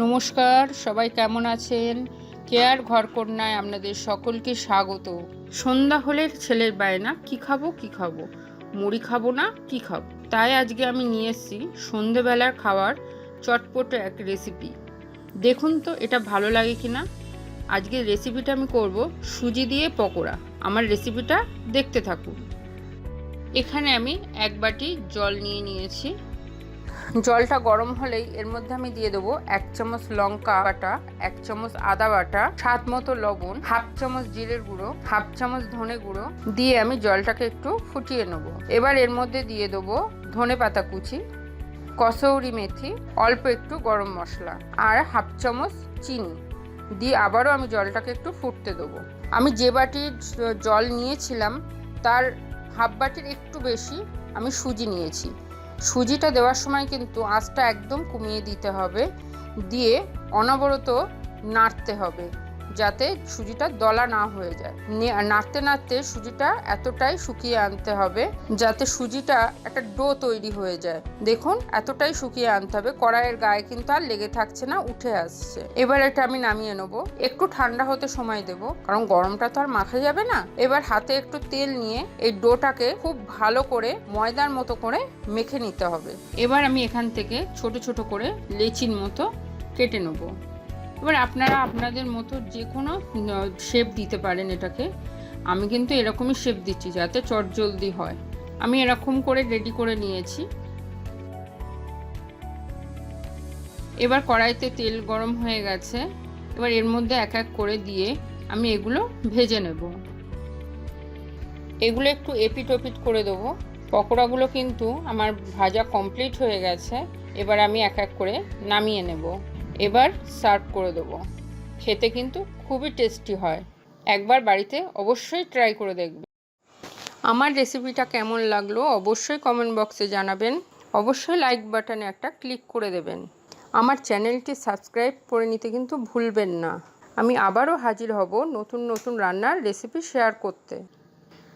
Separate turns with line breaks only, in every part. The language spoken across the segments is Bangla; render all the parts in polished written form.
নমস্কার, সবাই কেমন আছেন? কেয়ার ঘরকন্যায় আপনাদের সকলকে স্বাগত। সন্ধ্যা হলে ছেলের বায়না, কি খাবো কি খাবো, মুড়ি খাবো না কি খাবো। তাই আজকে আমি নিয়ে এসেছি সন্ধেবেলার খাওয়ার চটপটে এক রেসিপি। দেখুন তো এটা ভালো লাগে কিনা। আজকের রেসিপিটা আমি করব সুজি দিয়ে পকোড়া। আমার রেসিপিটা দেখতে থাকুন। এখানে আমি 1 বাটি জল নিয়েছি। জলটা গরম হলেই এর মধ্যে আমি দিয়ে দেবো 1 চামচ লঙ্কা বাটা, 1 চামচ আদা বাটা, স্বাদ মতো লবণ, 1/2 চামচ জিরের গুঁড়ো, 1/2 চামচ ধনে গুঁড়ো দিয়ে আমি জলটাকে একটু ফুটিয়ে নেব। এবার এর মধ্যে দিয়ে দেবো ধনে পাতা কুচি, কসৌরি মেথি, অল্প একটু গরম মশলা আর 1/2 চামচ চিনি দিয়ে আবারও আমি জলটাকে একটু ফুটতে দেবো। আমি যে বাটির জল নিয়েছিলাম তার 1/2 বাটির একটু বেশি আমি সুজি নিয়েছি। সুজিটা দেওয়ার সময় কিন্তু আঁচটা একদম কমিয়ে দিতে হবে, দিয়ে অনবরত নাড়তে হবে যাতে সুজিটা দলা না হয়ে যায়। নাড়তে নাড়তে সুজিটা এতটাই শুকিয়ে আনতে হবে যাতে সুজিটা একটা ডো তৈরি হয়ে যায়। দেখুন এতটাই শুকিয়ে আনতে হবে, কড়াইয়ের গায়ে কিন্তু আর লেগে থাকছে না, উঠে আসছে। এবার এটা আমি নামিয়ে নেবো, একটু ঠান্ডা হতে সময় দেবো কারণ গরমটা তো আর মাখা যাবে না। এবার হাতে একটু তেল নিয়ে এই ডোটাকে খুব ভালো করে ময়দার মতো করে মেখে নিতে হবে। এবার আমি এখান থেকে ছোট ছোট করে লেচির মতো কেটে নেবো। এবার আপনারা আপনাদের মতো যে কোনো শেপ দিতে পারেন এটাকে। আমি কিন্তু এরকমই শেপ দিচ্ছি যাতে চটজলদি হয়। আমি এরকম করে রেডি করে নিয়েছি। এবার কড়াইতে তেল গরম হয়ে গেছে। এবার এর মধ্যে এক এক করে দিয়ে আমি এগুলো ভেজে নেব। এগুলো একটু এপিট ওপিট করে দেবো। পকোড়াগুলো কিন্তু আমার ভাজা কমপ্লিট হয়ে গেছে। এবার আমি এক এক করে নামিয়ে নেব। এবার সার্ভ করে দেবো। খেতে কিন্তু খুবই টেস্টি হয়, একবার বাড়িতে অবশ্যই ট্রাই করে দেখবে। আমার রেসিপিটা কেমন লাগলো অবশ্যই কমেন্ট বক্সে জানাবেন। অবশ্যই লাইক বাটনে একটা ক্লিক করে দেবেন। আমার চ্যানেলটি সাবস্ক্রাইব করে নিতে কিন্তু ভুলবেন না। আমি আবারও হাজির হব নতুন নতুন রান্নার রেসিপি শেয়ার করতে।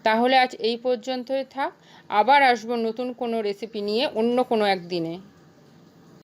তাহলে আজ এই পর্যন্তই থাক, আবার আসবো নতুন কোনো রেসিপি নিয়ে অন্য কোনো একদিনে।